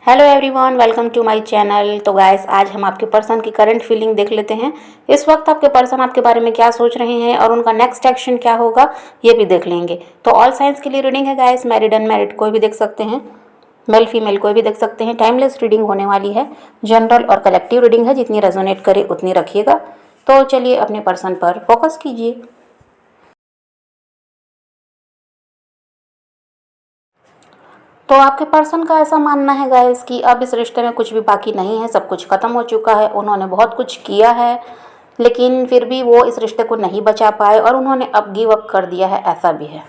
Hello everyone, welcome to my channel. तो guys, आज हम आपके पर्सन की करंट फीलिंग देख लेते हैं। इस वक्त आपके पर्सन आपके बारे में क्या सोच रहे हैं और उनका नेक्स्ट एक्शन क्या होगा, ये भी देख लेंगे। तो ऑल साइंस के लिए रीडिंग है गाइस, मैरिड अनमैरिड कोई भी देख सकते हैं, मेल फीमेल कोई भी देख सकते हैं। टाइमलेस रीडिंग होने वाली है, जनरल और कलेक्टिव रीडिंग है, जितनी रेजोनेट करे उतनी रखिएगा। तो चलिए अपने पर्सन पर फोकस कीजिए। तो आपके पर्सन का ऐसा मानना है गाइस कि अब इस रिश्ते में कुछ भी बाकी नहीं है, सब कुछ ख़त्म हो चुका है। उन्होंने बहुत कुछ किया है, लेकिन फिर भी वो इस रिश्ते को नहीं बचा पाए और उन्होंने अब गिव अप कर दिया है, ऐसा भी है।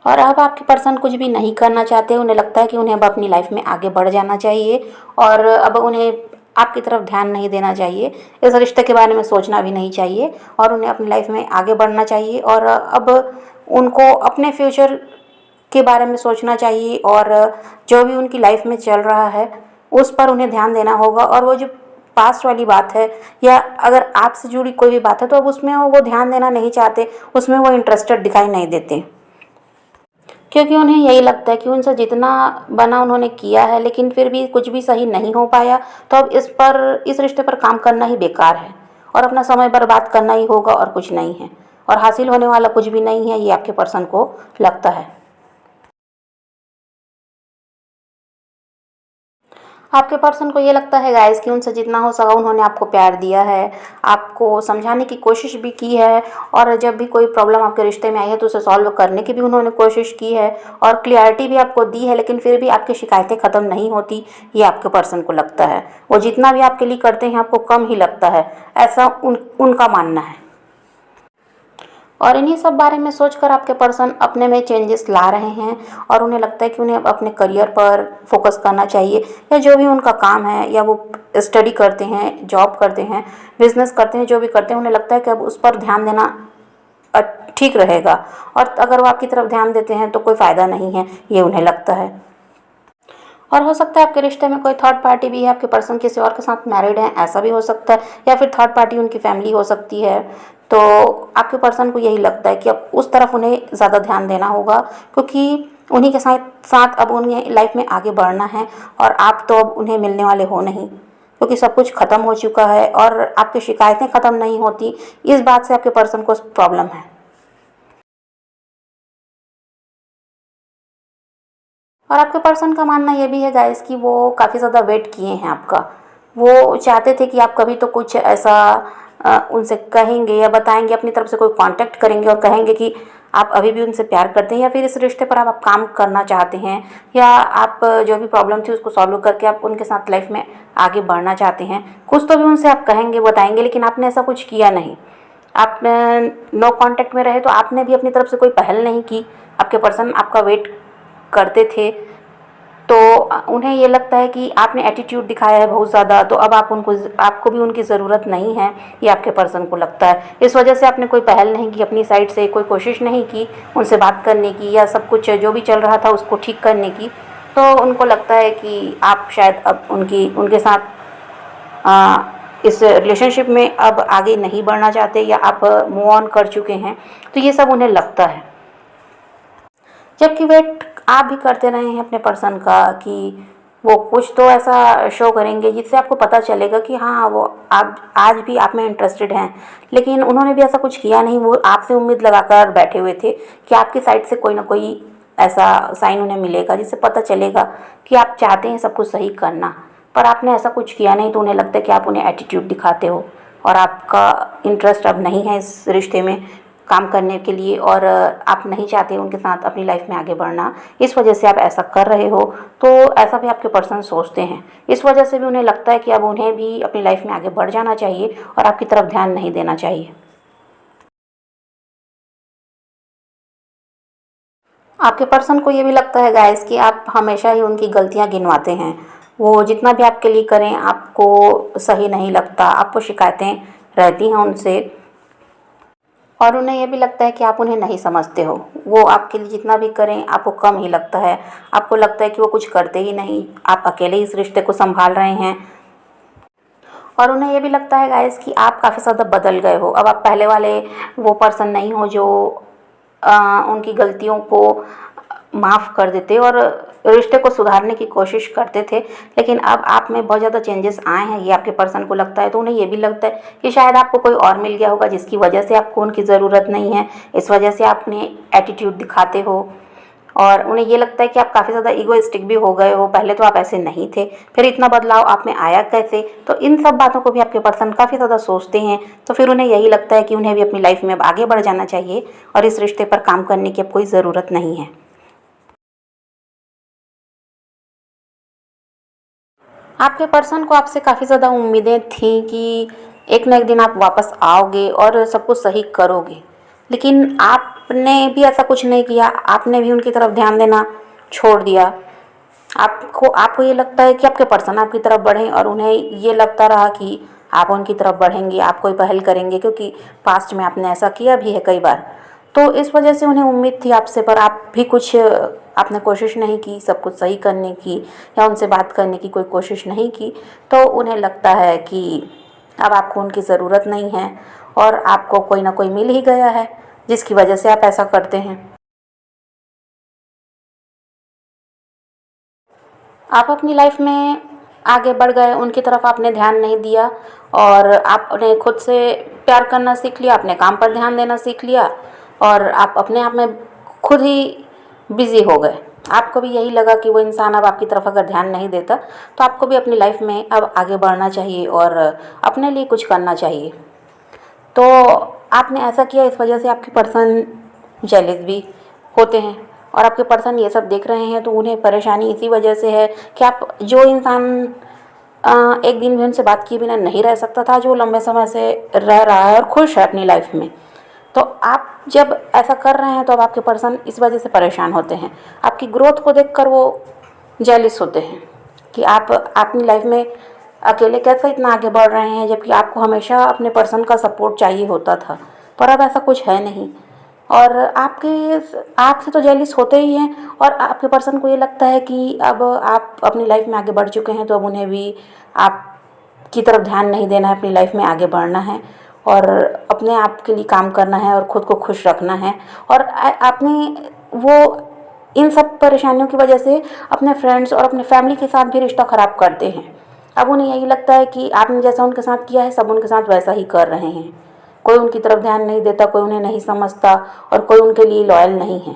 और अब आपके पर्सन कुछ भी नहीं करना चाहते, उन्हें लगता है कि उन्हें अब अपनी लाइफ में आगे बढ़ जाना चाहिए और अब उन्हें आपकी तरफ ध्यान नहीं देना चाहिए, इस रिश्ते के बारे में सोचना भी नहीं चाहिए और उन्हें अपनी लाइफ में आगे बढ़ना चाहिए। और अब उनको अपने फ्यूचर के बारे में सोचना चाहिए और जो भी उनकी लाइफ में चल रहा है उस पर उन्हें ध्यान देना होगा। और वो जो पास्ट वाली बात है या अगर आपसे जुड़ी कोई भी बात है तो अब उसमें वो ध्यान देना नहीं चाहते, उसमें वो इंटरेस्टेड दिखाई नहीं देते, क्योंकि उन्हें यही लगता है कि उनसे जितना बना उन्होंने किया है, लेकिन फिर भी कुछ भी सही नहीं हो पाया। तो अब इस रिश्ते पर काम करना ही बेकार है और अपना समय बर्बाद करना ही होगा और कुछ नहीं है, और हासिल होने वाला कुछ भी नहीं है, ये आपके पर्सन को लगता है। आपके पर्सन को ये लगता है गाइस कि उनसे जितना हो सका उन्होंने आपको प्यार दिया है, आपको समझाने की कोशिश भी की है, और जब भी कोई प्रॉब्लम आपके रिश्ते में आई है तो उसे सॉल्व करने की भी उन्होंने कोशिश की है और क्लियरिटी भी आपको दी है, लेकिन फिर भी आपकी शिकायतें ख़त्म नहीं होती, ये आपके पर्सन को लगता है। वो जितना भी आपके लिए करते हैं आपको कम ही लगता है, ऐसा उनका मानना है। और इन्हीं सब बारे में सोचकर आपके पर्सन अपने में चेंजेस ला रहे हैं और उन्हें लगता है कि उन्हें अब अपने करियर पर फोकस करना चाहिए, या जो भी उनका काम है, या वो स्टडी करते हैं, जॉब करते हैं, बिजनेस करते हैं, जो भी करते हैं, उन्हें लगता है कि अब उस पर ध्यान देना अ, ठीक रहेगा। और अगर वो आपकी तरफ ध्यान देते हैं तो कोई फ़ायदा नहीं है, ये उन्हें लगता है। और हो सकता है आपके रिश्ते में कोई थर्ड पार्टी भी है, आपके पर्सन किसी और के साथ मैरिड है, ऐसा भी हो सकता है, या फिर थर्ड पार्टी उनकी फैमिली हो सकती है। तो आपके पर्सन को यही लगता है कि अब उस तरफ उन्हें ज़्यादा ध्यान देना होगा, क्योंकि उन्हीं के साथ साथ अब उन्हें लाइफ में आगे बढ़ना है और आप तो अब उन्हें मिलने वाले हो नहीं, क्योंकि सब कुछ ख़त्म हो चुका है और आपकी शिकायतें ख़त्म नहीं होती, इस बात से आपके पर्सन को प्रॉब्लम है। और आपके पर्सन का मानना ये भी है गाइस कि वो काफ़ी ज़्यादा वेट किए हैं आपका। वो चाहते थे कि आप कभी तो कुछ ऐसा उनसे कहेंगे या बताएंगे, अपनी तरफ से कोई कांटेक्ट करेंगे और कहेंगे कि आप अभी भी उनसे प्यार करते हैं, या फिर इस रिश्ते पर आप काम करना चाहते हैं, या आप जो भी प्रॉब्लम थी उसको सॉल्व करके आप उनके साथ लाइफ में आगे बढ़ना चाहते हैं। कुछ तो भी उनसे आप कहेंगे, बताएंगे, लेकिन आपने ऐसा कुछ किया नहीं। आप नो कांटेक्ट में रहे तो आपने भी अपनी तरफ से कोई पहल नहीं की। आपके पर्सन आपका वेट करते थे, तो उन्हें ये लगता है कि आपने एटीट्यूड दिखाया है बहुत ज़्यादा, तो अब आपको भी उनकी ज़रूरत नहीं है, ये आपके पर्सन को लगता है। इस वजह से आपने कोई पहल नहीं की, अपनी साइड से कोई कोशिश नहीं की उनसे बात करने की, या सब कुछ जो भी चल रहा था उसको ठीक करने की। तो उनको लगता है कि आप शायद अब उनके साथ इस रिलेशनशिप में अब आगे नहीं बढ़ना चाहते, या आप मूव ऑन कर चुके हैं, तो ये सब उन्हें लगता है। जबकि वेट आप भी करते रहे हैं अपने पर्सन का कि वो कुछ तो ऐसा शो करेंगे जिससे आपको पता चलेगा कि हाँ, वो आप आज भी आप में इंटरेस्टेड हैं। लेकिन उन्होंने भी ऐसा कुछ किया नहीं, वो आपसे उम्मीद लगाकर बैठे हुए थे कि आपकी साइड से कोई ना कोई ऐसा साइन उन्हें मिलेगा जिससे पता चलेगा कि आप चाहते हैं सब कुछ सही करना, पर आपने ऐसा कुछ किया नहीं। तो उन्हें लगता है कि आप उन्हें एटीट्यूड दिखाते हो और आपका इंटरेस्ट अब नहीं है इस रिश्ते में काम करने के लिए, और आप नहीं चाहते उनके साथ अपनी लाइफ में आगे बढ़ना, इस वजह से आप ऐसा कर रहे हो। तो ऐसा भी आपके पर्सन सोचते हैं, इस वजह से भी उन्हें लगता है कि अब उन्हें भी अपनी लाइफ में आगे बढ़ जाना चाहिए और आपकी तरफ ध्यान नहीं देना चाहिए। आपके पर्सन को ये भी लगता है गाइस कि आप हमेशा ही उनकी गलतियां गिनवाते हैं। वो जितना भी आपके लिए करें आपको सही नहीं लगता, आपको शिकायतें रहती हैं उनसे, और उन्हें यह भी लगता है कि आप उन्हें नहीं समझते हो। वो आपके लिए जितना भी करें आपको कम ही लगता है, आपको लगता है कि वो कुछ करते ही नहीं, आप अकेले इस रिश्ते को संभाल रहे हैं। और उन्हें ये भी लगता है गाइस कि आप काफ़ी ज़्यादा बदल गए हो, अब आप पहले वाले वो पर्सन नहीं हो जो उनकी गलतियों को माफ़ कर देते और रिश्ते को सुधारने की कोशिश करते थे। लेकिन अब आप में बहुत ज़्यादा चेंजेस आए हैं, ये आपके पर्सन को लगता है। तो उन्हें ये भी लगता है कि शायद आपको कोई और मिल गया होगा जिसकी वजह से आपको उनकी ज़रूरत नहीं है, इस वजह से आप अपने एटीट्यूड दिखाते हो। और उन्हें ये लगता है कि आप काफ़ी ज़्यादा ईगोइस्टिक भी हो गए हो, पहले तो आप ऐसे नहीं थे, फिर इतना बदलाव आप में आया कैसे। तो इन सब बातों को भी आपके पर्सन काफ़ी ज़्यादा सोचते हैं। तो फिर उन्हें यही लगता है कि उन्हें भी अपनी लाइफ में अब आगे बढ़ जाना चाहिए और इस रिश्ते पर काम करने की अब कोई ज़रूरत नहीं है। आपके पर्सन को आपसे काफ़ी ज़्यादा उम्मीदें थी कि एक ना एक दिन आप वापस आओगे और सब कुछ सही करोगे। लेकिन आपने भी ऐसा कुछ नहीं किया, आपने भी उनकी तरफ ध्यान देना छोड़ दिया। आपको आपको ये लगता है कि आपके पर्सन आपकी तरफ बढ़ें और उन्हें ये लगता रहा कि आप उनकी तरफ बढ़ेंगे, आप कोई पहल करेंगे, क्योंकि पास्ट में आपने ऐसा किया भी है कई बार। तो इस वजह से उन्हें उम्मीद थी आपसे, पर आप भी कुछ आपने कोशिश नहीं की सब कुछ सही करने की या उनसे बात करने की कोई कोशिश नहीं की। तो उन्हें लगता है कि अब आपको उनकी ज़रूरत नहीं है और आपको कोई ना कोई मिल ही गया है जिसकी वजह से आप ऐसा करते हैं। आप अपनी लाइफ में आगे बढ़ गए, उनकी तरफ आपने ध्यान नहीं दिया और आपने खुद से प्यार करना सीख लिया, अपने काम पर ध्यान देना सीख लिया और आप अपने आप में खुद ही बिज़ी हो गए। आपको भी यही लगा कि वो इंसान अब आपकी तरफ अगर ध्यान नहीं देता तो आपको भी अपनी लाइफ में अब आगे बढ़ना चाहिए और अपने लिए कुछ करना चाहिए। तो आपने ऐसा किया, इस वजह से आपके पर्सन जेलस भी होते हैं और आपके पर्सन ये सब देख रहे हैं तो उन्हें परेशानी इसी वजह से है कि आप जो इंसान एक दिन भी उनसे बात किए बिना नहीं रह सकता था, जो लंबे समय से रह रहा है और खुश है अपनी लाइफ में। तो आप जब ऐसा कर रहे हैं तो अब आपके पर्सन इस वजह से परेशान होते हैं। आपकी ग्रोथ को देखकर वो जेलस होते हैं कि आप अपनी लाइफ में अकेले कैसे इतना आगे बढ़ रहे हैं, जबकि आपको हमेशा अपने पर्सन का सपोर्ट चाहिए होता था। पर अब ऐसा कुछ है नहीं और आपसे तो जेलिस होते ही हैं और आपके पर्सन को ये लगता है कि अब आप अपनी लाइफ में आगे बढ़ चुके हैं तो अब उन्हें भी आपकी तरफ ध्यान नहीं देना है, अपनी लाइफ में आगे बढ़ना है और अपने आप के लिए काम करना है और ख़ुद को खुश रखना है। और आपने वो इन सब परेशानियों की वजह से अपने फ्रेंड्स और अपने फैमिली के साथ भी रिश्ता ख़राब करते हैं। अब उन्हें यही लगता है कि आपने जैसा उनके साथ किया है सब उनके साथ वैसा ही कर रहे हैं। कोई उनकी तरफ ध्यान नहीं देता, कोई उन्हें नहीं समझता और कोई उनके लिए लॉयल नहीं है।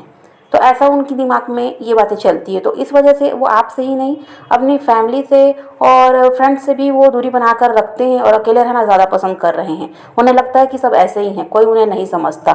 तो ऐसा उनकी दिमाग में ये बातें चलती है। तो इस वजह से वो आपसे ही नहीं, अपनी फैमिली से और फ्रेंड्स से भी वो दूरी बनाकर रखते हैं और अकेले रहना ज़्यादा पसंद कर रहे हैं। उन्हें लगता है कि सब ऐसे ही हैं, कोई उन्हें नहीं समझता।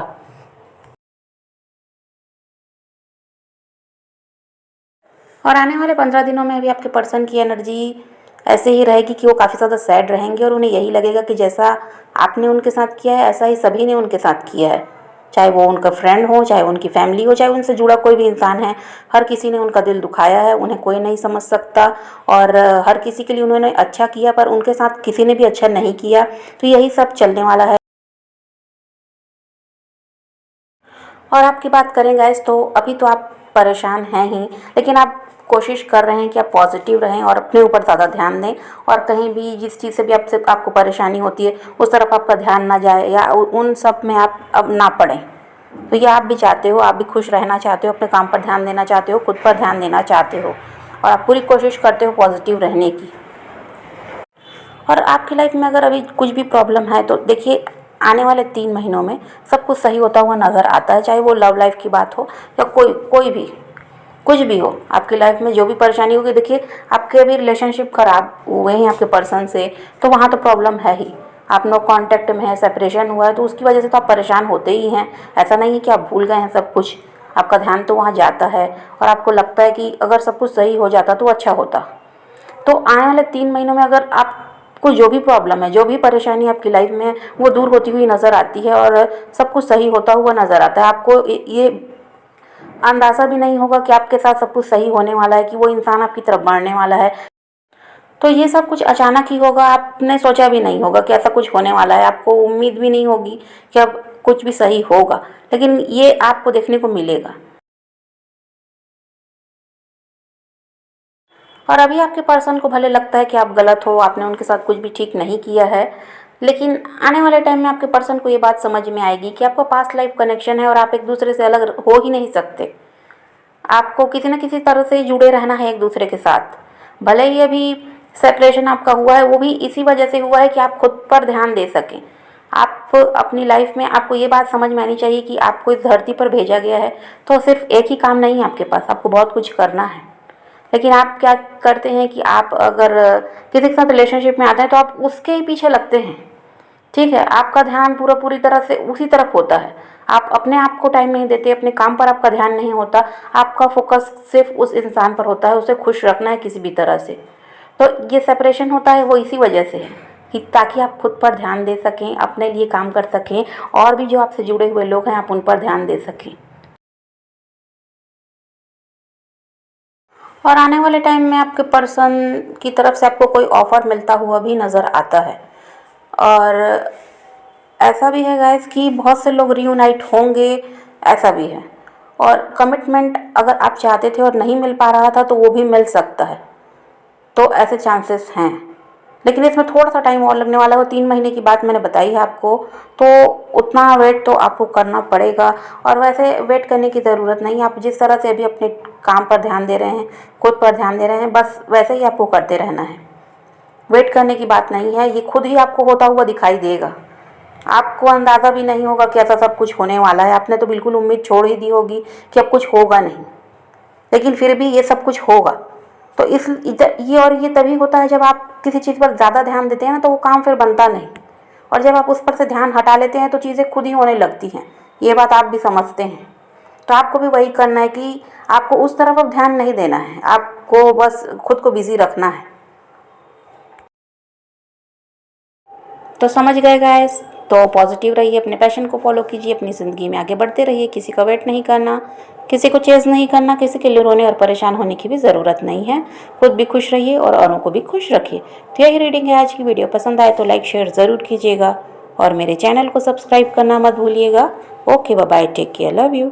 और आने वाले 15 दिनों में भी आपके पर्सन की एनर्जी ऐसे ही रहेगी कि वो काफ़ी ज़्यादा सैड रहेंगे और उन्हें यही लगेगा कि जैसा आपने उनके साथ किया है ऐसा ही सभी ने उनके साथ किया है। चाहे वो उनका फ्रेंड हो, चाहे उनकी फैमिली हो, चाहे उनसे जुड़ा कोई भी इंसान है, हर किसी ने उनका दिल दुखाया है, उन्हें कोई नहीं समझ सकता। और हर किसी के लिए उन्होंने अच्छा किया पर उनके साथ किसी ने भी अच्छा नहीं किया। तो यही सब चलने वाला है। और आपकी बात करें गाइस तो अभी तो आप परेशान हैं ही, लेकिन आप कोशिश कर रहे हैं कि आप पॉजिटिव रहें और अपने ऊपर ज़्यादा ध्यान दें और कहीं भी जिस चीज़ से भी आपको परेशानी होती है उस तरफ आपका ध्यान ना जाए या उन सब में आप अब ना पड़ें। तो ये आप भी चाहते हो, आप भी खुश रहना चाहते हो, अपने काम पर ध्यान देना चाहते हो, खुद पर ध्यान देना चाहते हो और आप पूरी कोशिश करते हो पॉजिटिव रहने की। और आपकी लाइफ में अगर अभी कुछ भी प्रॉब्लम है तो देखिए आने वाले 3 महीनों में सब कुछ सही होता हुआ नज़र आता है। चाहे वो लव लाइफ की बात हो या कोई कोई भी कुछ भी हो, आपकी लाइफ में जो भी परेशानी होगी, देखिए आपके अभी रिलेशनशिप ख़राब हुए हैं आपके पर्सन से तो वहाँ तो प्रॉब्लम है ही। आप नो कांटेक्ट में है, सेपरेशन हुआ है तो उसकी वजह से तो आप परेशान होते ही हैं। ऐसा नहीं है कि आप भूल गए हैं सब कुछ, आपका ध्यान तो वहाँ जाता है और आपको लगता है कि अगर सब कुछ सही हो जाता तो अच्छा होता। तो आने वाले 3 महीनों में अगर आपको जो भी प्रॉब्लम है, जो भी परेशानी आपकी लाइफ में है, वो दूर होती हुई नज़र आती है और सब कुछ सही होता हुआ नज़र आता है। आपको ये अंदाज़ा भी नहीं होगा कि आपके साथ सब कुछ सही होने वाला है, कि वो इंसान आपकी तरफ बढ़ने वाला है। तो ये सब कुछ अचानक ही होगा, आपने सोचा भी नहीं होगा कि ऐसा कुछ होने वाला है, आपको उम्मीद भी नहीं होगी कि अब कुछ भी सही होगा, लेकिन ये आपको देखने को मिलेगा। और अभी आपके पर्सन को भले लगता है कि आप गलत हो, आपने उनके साथ कुछ भी ठीक नहीं किया है, लेकिन आने वाले टाइम में आपके पर्सन को ये बात समझ में आएगी कि आपका पास्ट लाइफ कनेक्शन है और आप एक दूसरे से अलग हो ही नहीं सकते। आपको किसी न किसी तरह से जुड़े रहना है एक दूसरे के साथ। भले ही अभी सेपरेशन आपका हुआ है, वो भी इसी वजह से हुआ है कि आप खुद पर ध्यान दे सकें। आप अपनी लाइफ में, आपको ये बात समझ में आनी चाहिए कि आपको इस धरती पर भेजा गया है तो सिर्फ एक ही काम नहीं है आपके पास, आपको बहुत कुछ करना है। लेकिन आप क्या करते हैं कि आप अगर किसी के साथ रिलेशनशिप में आते हैं तो आप उसके ही पीछे लगते हैं। ठीक है, आपका ध्यान पूरी तरह से उसी तरफ होता है। आप अपने आप को टाइम नहीं देते, अपने काम पर आपका ध्यान नहीं होता, आपका फोकस सिर्फ उस इंसान पर होता है, उसे खुश रखना है किसी भी तरह से। तो ये सेपरेशन होता है वो इसी वजह से है कि ताकि आप खुद पर ध्यान दे सकें, अपने लिए काम कर सकें, और भी जो आपसे जुड़े हुए लोग हैं आप उन पर ध्यान दे सकें। और आने वाले टाइम में आपके पर्सन की तरफ से आपको कोई ऑफ़र मिलता हुआ भी नज़र आता है। और ऐसा भी है गाइस कि बहुत से लोग रीयूनाइट होंगे, ऐसा भी है। और कमिटमेंट अगर आप चाहते थे और नहीं मिल पा रहा था तो वो भी मिल सकता है, तो ऐसे चांसेस हैं। लेकिन इसमें थोड़ा सा टाइम और लगने वाला है, वो 3 महीने की बात मैंने बताई है आपको, तो उतना वेट तो आपको करना पड़ेगा। और वैसे वेट करने की ज़रूरत नहीं है, आप जिस तरह से अभी अपने काम पर ध्यान दे रहे हैं, खुद पर ध्यान दे रहे हैं, बस वैसे ही आपको करते रहना है। वेट करने की बात नहीं है, ये खुद ही आपको होता हुआ दिखाई देगा। आपको अंदाज़ा भी नहीं होगा कि ऐसा सब कुछ होने वाला है, आपने तो बिल्कुल उम्मीद छोड़ ही दी होगी कि अब कुछ होगा नहीं, लेकिन फिर भी ये सब कुछ होगा। तो ये तभी होता है जब आप किसी चीज़ पर ज़्यादा ध्यान देते हैं ना, तो वो काम फिर बनता नहीं। और जब आप उस पर से ध्यान हटा लेते हैं तो चीज़ें खुद ही होने लगती हैं। ये बात आप भी समझते हैं। तो आपको भी वही करना है कि आपको उस तरफ अब ध्यान नहीं देना है, आपको बस खुद को बिज़ी रखना है। तो समझ गए गाइस, तो पॉजिटिव रहिए, अपने पैशन को फॉलो कीजिए, अपनी ज़िंदगी में आगे बढ़ते रहिए, किसी का वेट नहीं करना, किसी को चेज़ नहीं करना, किसी के लिए रोने और परेशान होने की भी ज़रूरत नहीं है। खुद भी खुश रहिए और औरों को भी खुश रखिए। तो यही रीडिंग है आज की। वीडियो पसंद आए तो लाइक शेयर ज़रूर कीजिएगा और मेरे चैनल को सब्सक्राइब करना मत भूलिएगा। Okay, bye bye, take care, love you.